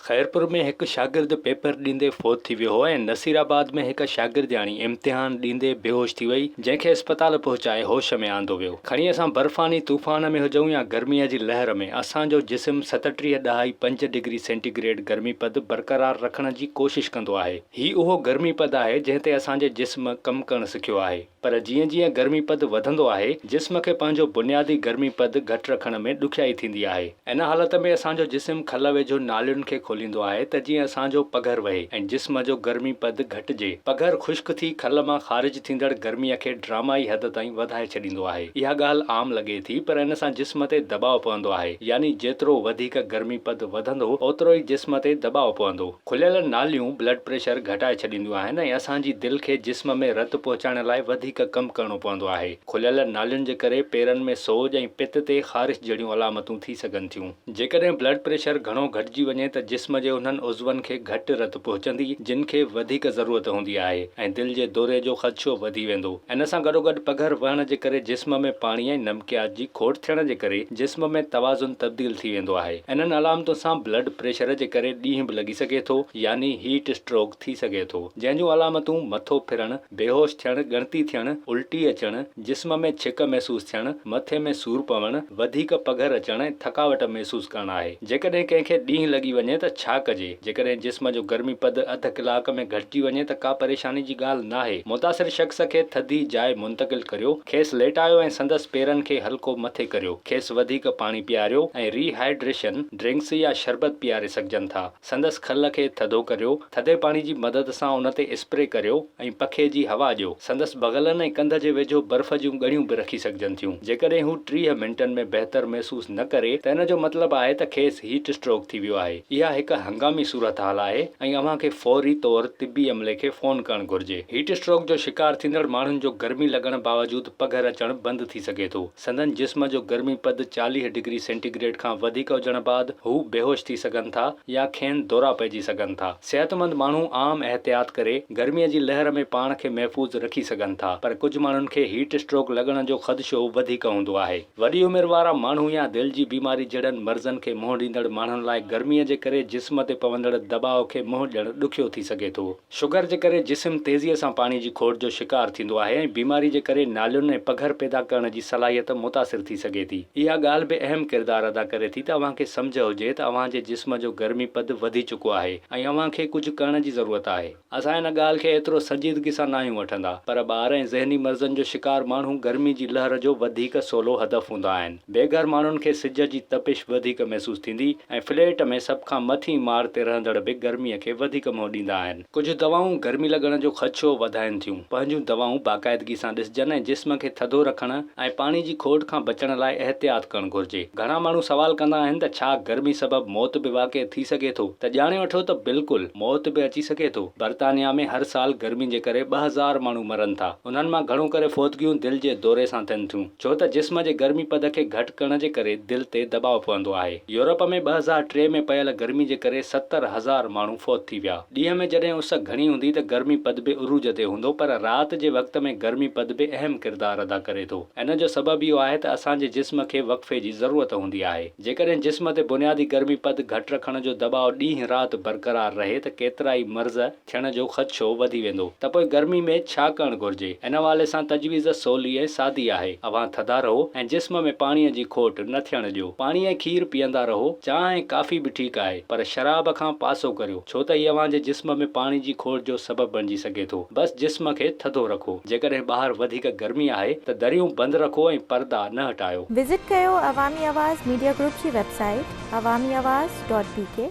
खैरपुर में एक शागिर्द पेपर ॾींदे फौत थी वियो हो ऐं नसीराबाद में एक शागिर्दियाणी इम्तिहान ॾींदे बेहोश थी वई, जंहिंखे अस्पताल पहुचाए होश में आंदो वियो। खणी असां बर्फ़ानी तूफ़ान में हुजूं या गर्मीअ जी लहर में, असांजो जिस्म 37.5 डिग्री सेंटीग्रेड गर्मीपद बरक़रार रखण जी कोशिश कंदो आहे। ही उहो गर्मीपद आहे जंहिं ते असांजे जिस्म कमु करणु सिखियो आहे। पर जीअं जीअं गर्मीपद वधंदो आहे, जिस्म खे पंहिंजो बुनियादी गर्मीपद घटि रखण में ॾुखियाई थींदी आहे। इन हालत में असांजो जिस्म खल वेझो नालियुनि खे खोलींदो आहे त जीअं असांजो पघर वहे ऐं जिस्म जो गर्मीपद घटिजे। पघर ख़ुश्क थी खल मां ख़ारिज थींदड़ गर्मीअ खे ड्रामाई हद ताईं वधाए छॾींदो आहे। इहा ॻाल्हि आम लॻे थी, पर इन सां जिस्म ते दबाव पवंदो आहे, यानी जेतिरो वधीक गर्मीपद वधंदो ओतिरो ई जिस्म ते दबाव पवंदो। खुलियल नालियूं ब्लड प्रेशर घटाए छॾींदियूं आहिनि ऐं असांजी दिलि खे जिस्म में रतु पहुचाइण लाइ वधीक कमु करणो पवंदो आहे। खुलियल नालियुनि जे करे पेरनि में सोज ऐं पित ते ख़ारिश जहिड़ियूं अलामतूं थी सघनि थियूं। जेकॾहिं ब्लड प्रेशर घणो घटिजी वञे त जिस्म जे उन्हनि उज़वनि खे घटि रतु पहुचंदी जिन खे वधीक ज़रूरत हूंदी आहे ऐं दिलि जे दौरे जो ख़दशो वधी वेंदो। इन सां गॾोगॾु पघर वहण जे करे जिस्म में पाणी ऐं नमकियात जी खोट थियण जे करे जिस्म में तवाज़ुन तब्दील थी वेंदो आहे। इन्हनि अलामतुनि सां ब्लड प्रेशर जे करे ॾींहुं बि लॻी सघे थो, यानी हीट स्ट्रोक थी सघे थो, जंहिंजूं अलामतूं मथो फिरणु, बेहोश थियणु, ॻणती थियणु, उल्टी अचणु, जिस्म में छिक महसूस थियणु, मथे में सूर पवणु, वधीक पघर अचणु ऐं थकावट महसूस करणु आहे। जेकॾहिं कंहिंखे ॾींहुं लॻी वञे त छा कजे? जेकॾहिं जिस्म जो गर्मीपद अध कलाक में घटिजी वञे त का परेशानी जी ॻाल्हि नाहे। मुतासिर शख़्स खे थधी जाइ मुंतक़िल करियो, खेसि लेटायो ऐं संदसि पेरनि खे हल्को मथे करियो, खेसि वधीक पाणी पीआरियो ऐं रीहाइड्रेशन ड्रिंक्स या शरबत पीआरे सघजनि था। संदसि खल खे थधो करियो, थधे पाणी जी मदद सां उन ते स्प्रे करियो ऐं पखे जी हवा ॾियो। संदसि बग़लनि ऐं कंध जे वेझो बर्फ़ जूं ॻड़ियूं बि रखी सघजनि थियूं। जेकॾहिं हू 30 मिंटनि में बहितर महसूस न करे त इन जो मतिलबु आहे त खेसि हीट स्ट्रोक थी वियो आहे। इहा हिकु हंगामी सूरत हाल आहे ऐं अव्हां खे फौरी तौर तिबी अमले खे फ़ोन करणु घुर्जे। हीट स्ट्रोक जो शिकार थींदड़ माण्हुनि जो गर्मी लॻण बावजूदि पघर अचणु बंदि थी सघे थो। संदनि जिस्म जो गर्मीपद 40 डिग्री सेंटीग्रेड खां वधीक हुजण बाद हू बेहोश थी सघनि था या खेनि दौरा पइजी सघनि था। सेहतमंद माण्हू आम एहतियात करे गर्मीअ जी लहर में पाण खे महफ़ूज़ रखी सघनि था, पर कुझु माण्हुनि खे हीट स्ट्रोक लॻण जो ख़दशो वधीक हूंदो आहे। वॾी उमिरि वारा माण्हू या दिलि जी बीमारी जहिड़नि मर्ज़नि खे मुंहुं ॾींदड़ माण्हुनि लाइ गर्मीअ जे करे जिस्म ते पवंदड़ दबाव खे मुंहुं ॾियणु ॾुखियो थी सघे थो। शुगर जे करे जिस्म तेज़ीअ सां पाणी जी खोट जो शिकार थींदो आहे ऐं बीमारी जे करे नालियुनि ऐं पघर पैदा करण जी सलाहियत मुतासिर थी सघे थी। इहा ॻाल्हि बि अहम किरदारु अदा करे थी त अव्हां खे सम्झ हुजे त अव्हां जे जिस्म जो गर्मीपद वधी चुको आहे ऐं अव्हां खे कुझु करण जी ज़रूरत आहे। असां इन ॻाल्हि खे एतिरो संजीदगी सां न आहियूं वठंदा, पर ॿार ऐं ज़हनी मर्ज़नि जो शिकार माण्हू गर्मी जी लहर जो वधीक सवलो हदफ़ हूंदा आहिनि। बेघर माण्हुनि खे सिज जी तपिश वधीक महसूस थींदी ऐं फ्लैट में सभ खां मथीं माड़ ते रहंदड़ बि गर्मीअ खे वधीक मुंहुं ॾींदा आहिनि। कुझु दवाऊं गर्मी लॻण जो ख़दशो वधाइनि थियूं। पंहिंजूं दवाऊं बाक़ाइदगी सां ॾिसजनि ऐं जिस्म खे थधो रखण ऐं पाणी जी खोट खां बचण लाइ एहतियात करणु घुर्जे। घणा माण्हू सवाल कंदा आहिनि त छा गर्मी सबबि मौत बि वाक़ई थी सघे थो? त ॼाणे वठो त बिल्कुलु मौत बि अची सघे थो। बर्तानिया में हर साल गर्मी जे करे 2000 माण्हू मरनि था। उन्हनि मां घणो करे फौतगियूं दिलि जे दौरे सां थियनि थियूं, छो त जिस्म जे गर्मीपद खे घटि करण जे करे दिलि ते दबाव पवंदो आहे। यूरोप में 2003 में पयल गर्मी जे करे 70,000 माण्हू फौत थी विया। ॾींहं में जॾहिं उस घणी हूंदी त गर्मीपद बि उरूज ते हूंदो, पर राति जे वक़्त में गर्मीपद बि अहम किरदारु अदा करे थो। इन जो सबबु इहो आहे त असांजे जिस्म खे वक़फ़े जी ज़रूरत हूंदी आहे। जेकॾहिं जिस्म ते बुनियादी गर्मीपद घटि रखण जो दबाव ॾींहुं राति बरक़रार रहे त केतिरा ई मर्ज़ थियण जो ख़दशो वधी वेंदो। त पोइ गर्मी में छा करणु घुर्जे? इन हवाले सां तजवीज़ सवली ऐं सादी आहे। अव्हां थधा रहो ऐं जिस्म में पाणीअ जी खोट न थियण ॾियो। पाणी ऐं खीर पीअंदा रहो। चांहि ऐं काफ़ी बि ठीकु आहे, पर शराब खां पासो करियो, छो त इहा अव्हां जे जिस्म में पाणी जी खोट जो सबबु बणिजी सघे थो। बसि जिस्म खे थधो रखो। जेकॾहिं ॿाहिरि वधीक गर्मी आहे त दरियूं बंदि रखो ऐं पर्दा न हटायो। विज़िट कयो अवामी आवाज़ मीडिया ग्रुप जी वेबसाइट awamiawaz.pk